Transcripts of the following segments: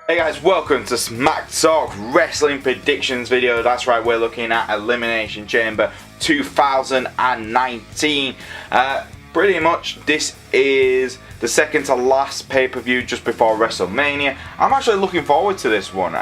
Hey guys, welcome to Smack Talk Wrestling Predictions video. That's right, we're looking at Elimination Chamber 2019. Pretty much this is the second to last pay-per-view just before WrestleMania. I'm actually looking forward to this one.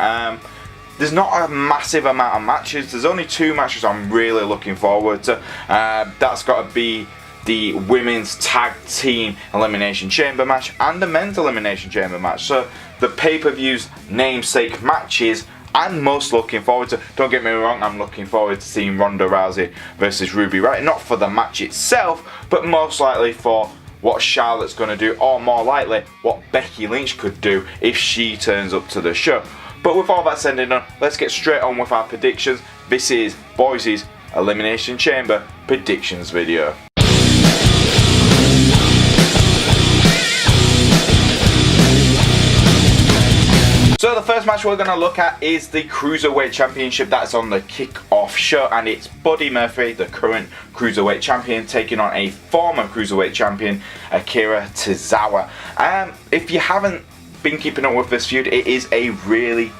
There's not a massive amount of matches. There's only two matches I'm really looking forward to. That's got to be the women's tag team elimination chamber match and the men's elimination chamber match. So the pay-per-view's namesake matches I'm most looking forward to. Don't get me wrong, I'm looking forward to seeing Ronda Rousey versus Riott. Not for the match itself, but most likely for what Charlotte's going to do, or more likely what Becky Lynch could do if she turns up to the show. But with all that said and done, let's get straight on with our predictions. This is Boyze's Elimination Chamber predictions video. So the first match we're going to look at is the Cruiserweight Championship. That's on the kick-off show, and it's Buddy Murphy, the current Cruiserweight Champion, taking on a former Cruiserweight Champion, Akira Tozawa. If you haven't been keeping up with this feud, it is a really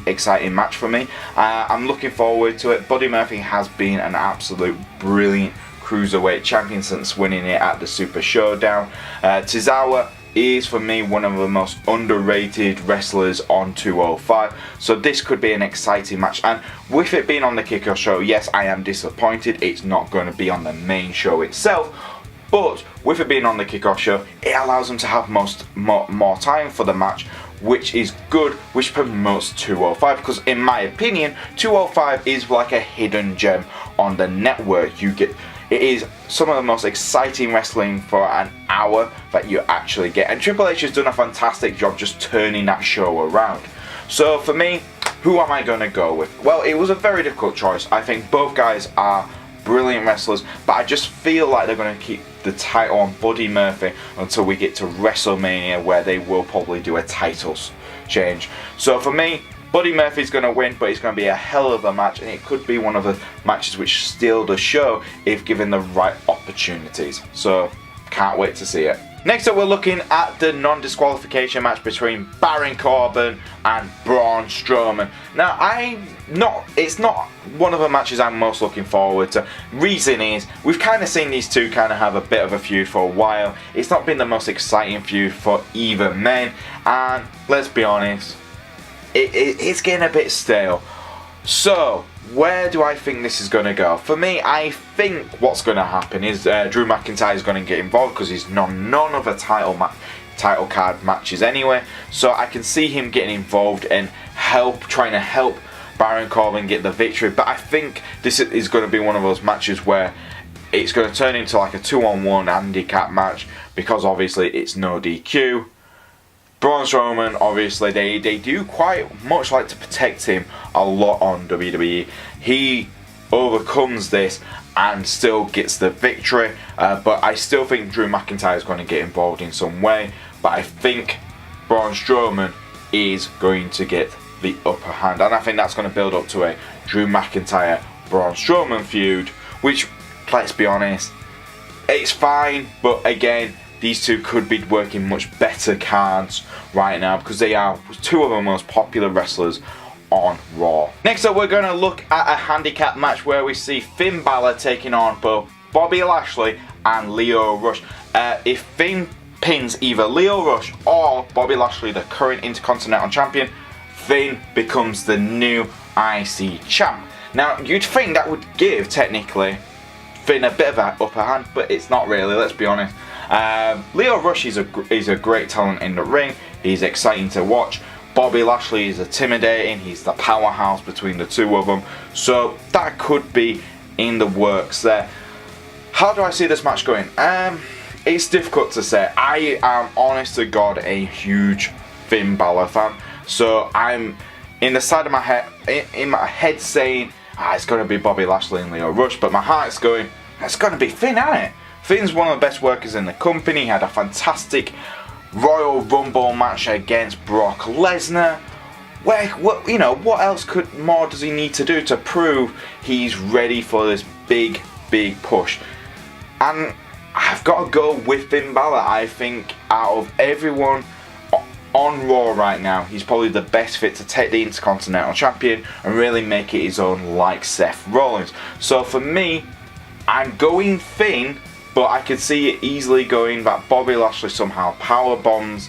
exciting match for me. I'm looking forward to it. Buddy Murphy has been an absolute brilliant Cruiserweight Champion since winning it at the Super Showdown. Tozawa is for me one of the most underrated wrestlers on 205, so this could be an exciting match. And with it being on the kickoff show, yes, I am disappointed it's not going to be on the main show itself, but with it being on the kickoff show, it allows them to have more time for the match, which is good, which promotes 205, because in my opinion 205 is like a hidden gem on the network. It is some of the most exciting wrestling for an hour that you actually get, and Triple H has done a fantastic job just turning that show around. So for me, who am I going to go with? Well, it was a very difficult choice. I think both guys are brilliant wrestlers, but I just feel like they're going to keep the title on Buddy Murphy until we get to WrestleMania, where they will probably do a titles change. So for me, Buddy Murphy's going to win, but it's going to be a hell of a match, and it could be one of the matches which steal the show if given the right opportunities. So, can't wait to see it. Next up, we're looking at the non-disqualification match between Baron Corbin and Braun Strowman. Now, it's not one of the matches I'm most looking forward to. Reason is, we've kind of seen these two kind of have a bit of a feud for a while. It's not been the most exciting feud for either men, and let's be honest, it's getting a bit stale. So, where do I think this is going to go? For me, I think what's going to happen is Drew McIntyre is going to get involved, because he's none of the title card matches anyway. So I can see him getting involved and trying to help Baron Corbin get the victory. But I think this is going to be one of those matches where it's going to turn into like a 2-on-1 handicap match, because obviously it's no DQ. Braun Strowman, obviously, they do quite much like to protect him a lot on WWE. He overcomes this and still gets the victory, but I still think Drew McIntyre is going to get involved in some way. But I think Braun Strowman is going to get the upper hand, and I think that's going to build up to a Drew McIntyre Braun Strowman feud, which, let's be honest, it's fine, but again, these two could be working much better cards right now, because they are two of the most popular wrestlers on Raw. Next up, we're going to look at a handicap match where we see Finn Bálor taking on both Bobby Lashley and Lio Rush. If Finn pins either Lio Rush or Bobby Lashley, the current Intercontinental Champion, Finn becomes the new IC champ. Now, you'd think that would give, technically, Finn a bit of an upper hand, but it's not really, let's be honest. Lio Rush is a great talent in the ring. He's exciting to watch. Bobby Lashley is intimidating. He's the powerhouse between the two of them. So that could be in the works there. How do I see this match going? It's difficult to say. I am, honest to God, a huge Finn Bálor fan. So I'm in the side of my head, in my head saying, it's going to be Bobby Lashley and Lio Rush, but my heart's going, it's going to be Finn, isn't it? Finn's one of the best workers in the company. He had a fantastic Royal Rumble match against Brock Lesnar. What else more does he need to do to prove he's ready for this big push? And I've got to go with Finn Bálor. I think out of everyone on on Raw right now, he's probably the best fit to take the Intercontinental Champion and really make it his own, like Seth Rollins. So for me, I'm going Finn, but I could see it easily going that Bobby Lashley somehow power bombs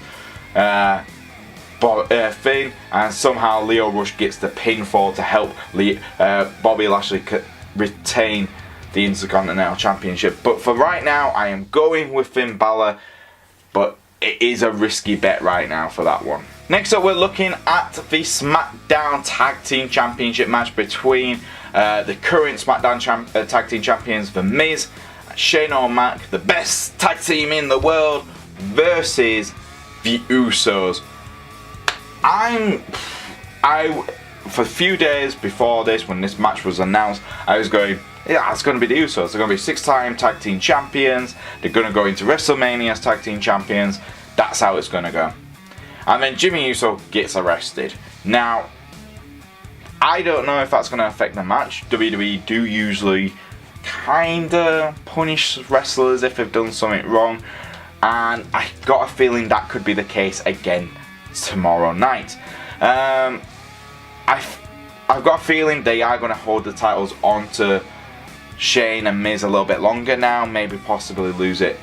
Finn, and somehow Lio Rush gets the pinfall to help Bobby Lashley retain the Intercontinental Championship. But for right now, I am going with Finn Bálor, but it is a risky bet right now for that one. Next up, we're looking at the SmackDown Tag Team Championship match between the current SmackDown Tag Team Champions, The Miz, Shane O'Mac, the best tag team in the world, versus the Usos. For a few days before this, when this match was announced, I was going, yeah, it's going to be the Usos. They're going to be 6-time tag team champions. They're going to go into WrestleMania as tag team champions. That's how it's going to go. And then Jimmy Uso gets arrested. Now, I don't know if that's going to affect the match. WWE do usually kinda punish wrestlers if they've done something wrong, and I got a feeling that could be the case again tomorrow night. I've got a feeling they are going to hold the titles onto Shane and Miz a little bit longer now, maybe possibly lose it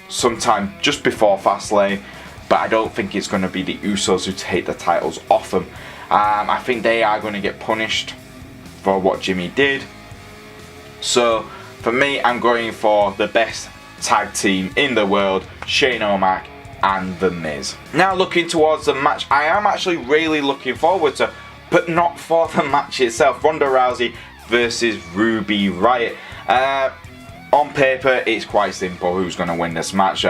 sometime just before Fastlane, but I don't think it's going to be the Usos who take the titles off them. I think they are going to get punished for what Jimmy did. So for me, I'm going for the best tag team in the world, Shane O'Mac and The Miz. Now looking towards the match, I am actually really looking forward to, but not for the match itself. Ronda Rousey versus Ruby Riott. On paper, it's quite simple who's going to win this match.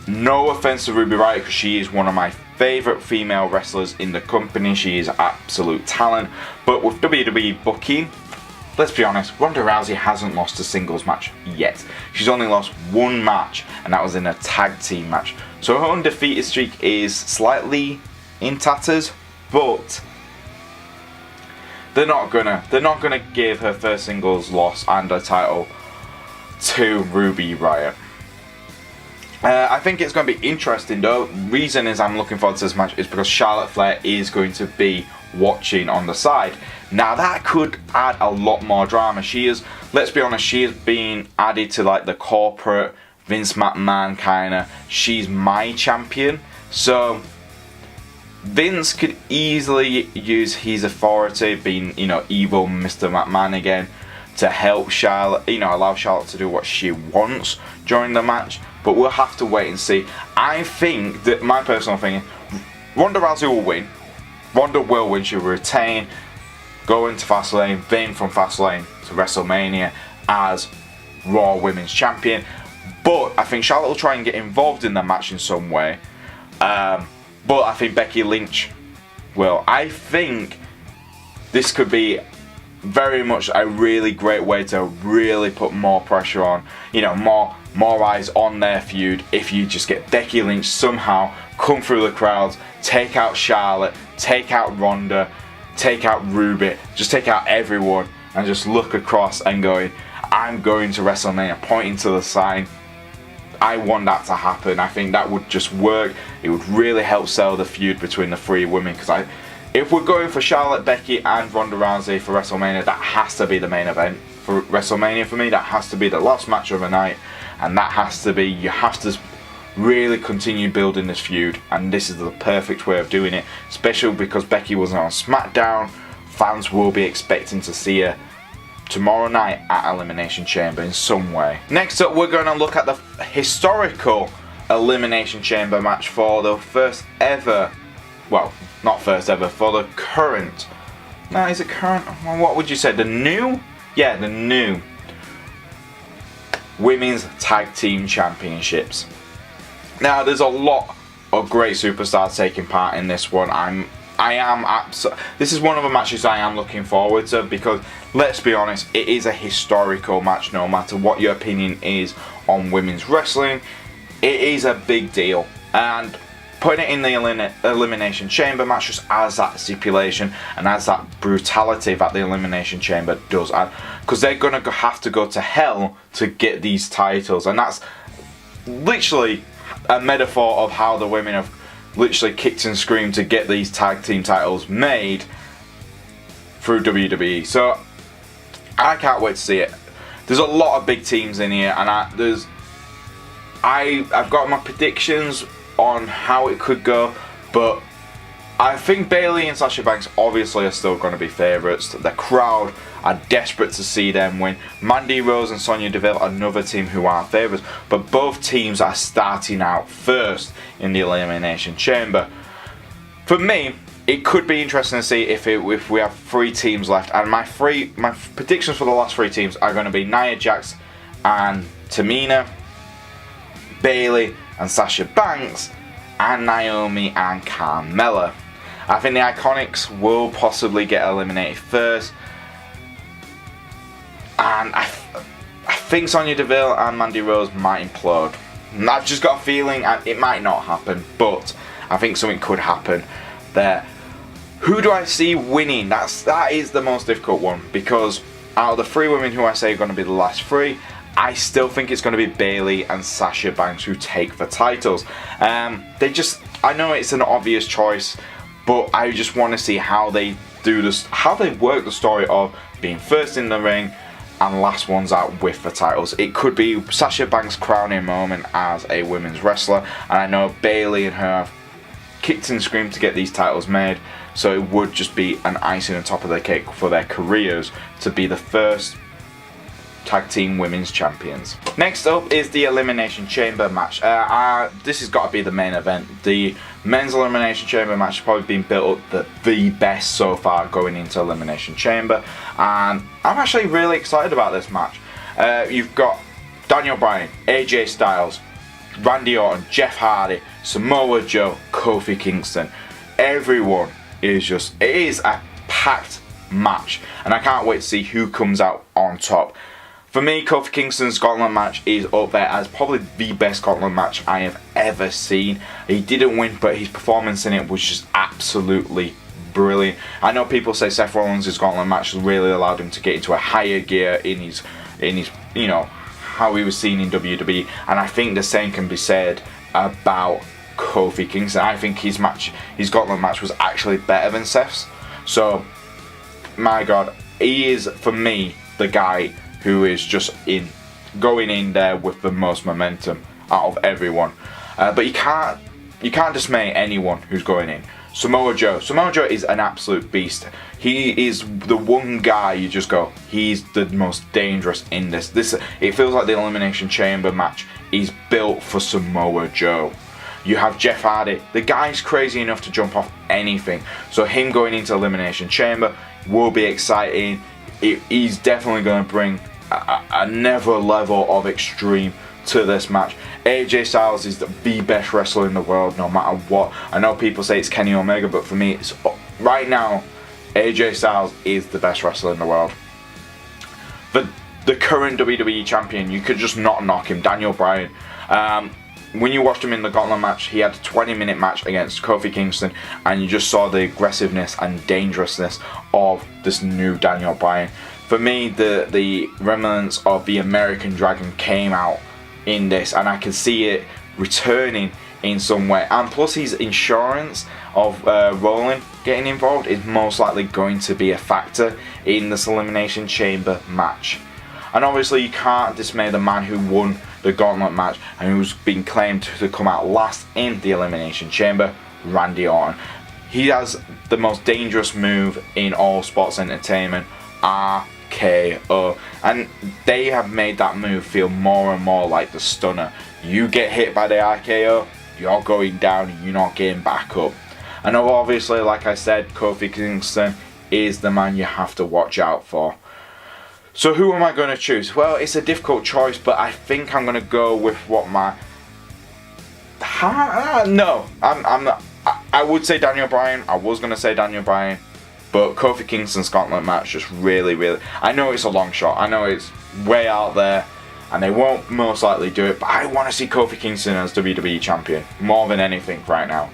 No offense to Ruby Riott, because she is one of my favourite female wrestlers in the company. She is absolute talent. But with WWE booking, let's be honest, Ronda Rousey hasn't lost a singles match yet. She's only lost one match, and that was in a tag team match. So her undefeated streak is slightly in tatters, but they're not gonna give her first singles loss and a title to Ruby Riott. I think it's going to be interesting though. Reason is I'm looking forward to this match is because Charlotte Flair is going to be watching on the side. Now that could add a lot more drama. She is, let's be honest, she is being added to like the corporate Vince McMahon kinda. She's my champion. So Vince could easily use his authority, being, you know, evil Mr. McMahon again, to help Charlotte, you know, allow Charlotte to do what she wants during the match. But we'll have to wait and see. I think that my personal thing is Ronda Rousey will win. Ronda will win. She'll retain, go into Fastlane, then from Fastlane to WrestleMania as Raw Women's Champion. But I think Charlotte will try and get involved in the match in some way. But I think Becky Lynch will. I think this could be very much a really great way to really put more pressure on, you know, more eyes on their feud if you just get Becky Lynch somehow come through the crowds, take out Charlotte, take out Ronda, take out Ruby, just take out everyone and just look across and going, I'm going to WrestleMania, pointing to the sign. I want that to happen. I think that would just work. It would really help sell the feud between the three women, because if we're going for Charlotte, Becky and Ronda Rousey for WrestleMania, that has to be the main event for WrestleMania for me. That has to be the last match of the night, and that has to be, you have to really continue building this feud, and this is the perfect way of doing it, especially because Becky wasn't on SmackDown. Fans will be expecting to see her tomorrow night at Elimination Chamber in some way. Next up, we're going to look at the historical Elimination Chamber match for the first ever, well, not first ever, for the current, no, is it current? Well, what would you say, the new? Yeah, the new Women's Tag Team Championships. Now, there's a lot of great superstars taking part in this one. This is one of the matches I am looking forward to, because let's be honest, it is a historical match. No matter what your opinion is on women's wrestling, it is a big deal, and putting it in the Elimination Chamber match just adds that stipulation and adds that brutality that the Elimination Chamber does add, because they're going to have to go to hell to get these titles, and that's literally a metaphor of how the women have literally kicked and screamed to get these tag team titles made through WWE. So I can't wait to see it. There's a lot of big teams in here, and I've got my predictions on how it could go, but I think Bayley and Sasha Banks obviously are still going to be favourites. The crowd are desperate to see them win. Mandy Rose and Sonya Deville, another team who are favourites, but both teams are starting out first in the Elimination Chamber. For me, it could be interesting to see if we have 3 teams left, and my predictions for the last 3 teams are going to be Nia Jax and Tamina, Bayley and Sasha Banks, and Naomi and Carmella. I think the Iconics will possibly get eliminated first, and I think Sonya Deville and Mandy Rose might implode. And I've just got a feeling it might not happen, but I think something could happen there. Who do I see winning? That is the most difficult one, because out of the 3 women who I say are going to be the last 3, I still think it's going to be Bayley and Sasha Banks who take the titles. I know it's an obvious choice, but I just want to see how they do this, how they work the story of being first in the ring and last ones out with the titles. It could be Sasha Banks' crowning moment as a women's wrestler, and I know Bayley and her have kicked and screamed to get these titles made, so it would just be an icing on top of their cake for their careers to be the first tag team women's champions. Next up is the Elimination Chamber match. This has got to be the main event. The men's Elimination Chamber match has probably been built up the best so far going into Elimination Chamber, and I'm actually really excited about this match. You've got Daniel Bryan, AJ Styles, Randy Orton, Jeff Hardy, Samoa Joe, Kofi Kingston. Everyone is just, it is a packed match, and I can't wait to see who comes out on top. For me, Kofi Kingston's gauntlet match is up there as probably the best gauntlet match I have ever seen. He didn't win, but his performance in it was just absolutely brilliant. I know people say Seth Rollins' gauntlet match really allowed him to get into a higher gear in his you know, how he was seen in WWE, and I think the same can be said about Kofi Kingston. I think his gauntlet match was actually better than Seth's. So, my God, he is, for me, the guy who is just going in there with the most momentum out of everyone. But you can't dismay anyone who's going in. Samoa Joe is an absolute beast. He is the one guy you just go, he's the most dangerous in this. It feels like the Elimination Chamber match is built for Samoa Joe. You have Jeff Hardy. The guy's crazy enough to jump off anything. So him going into Elimination Chamber will be exciting. He's definitely going to bring another level of extreme to this match. AJ Styles is the best wrestler in the world, no matter what. I know people say it's Kenny Omega, but for me, it's right now, AJ Styles is the best wrestler in the world. The current WWE champion, you could just not knock him, Daniel Bryan. When you watched him in the Gauntlet match, he had a 20-minute match against Kofi Kingston, and you just saw the aggressiveness and dangerousness of this new Daniel Bryan. For me, the remnants of the American Dragon came out in this, and I can see it returning in some way. And plus, his insurance of Rollin getting involved is most likely going to be a factor in this Elimination Chamber match. And obviously, you can't dismay the man who won the Gauntlet match and who's been claimed to come out last in the Elimination Chamber, Randy Orton. He has the most dangerous move in all sports entertainment, RKO, and they have made that move feel more and more like the Stunner. You get hit by the RKO, you're going down and you're not getting back up. And obviously, like I said, Kofi Kingston is the man you have to watch out for. So who am I going to choose? Well, it's a difficult choice, but I think I'm going to go with what my... No, I'm not. I would say Daniel Bryan. I was going to say Daniel Bryan, but Kofi Kingston's Gauntlet match just really... I know it's a long shot. I know it's way out there, and they won't most likely do it, but I want to see Kofi Kingston as WWE Champion more than anything right now.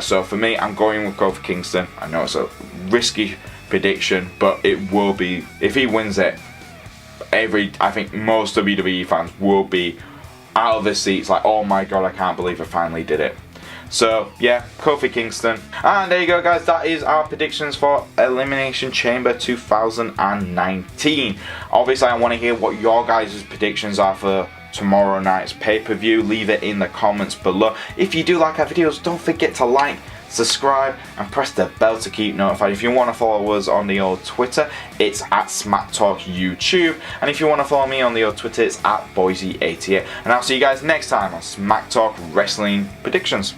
So for me, I'm going with Kofi Kingston. I know it's a risky prediction, but it will be, if he wins it, I think most WWE fans will be out of their seats like, oh my God, I can't believe I finally did it. So yeah, Kofi Kingston. And there you go, guys, that is our predictions for Elimination Chamber 2019. Obviously I want to hear what your guys' predictions are for tomorrow night's pay-per-view. Leave it in the comments below. If you do like our videos, don't forget to like, subscribe, and press the bell to keep notified. If you want to follow us on the old Twitter, it's at SmackTalk YouTube, and if you want to follow me on the old Twitter, it's at Boyze88. And I'll see you guys next time on SmackTalk Wrestling Predictions.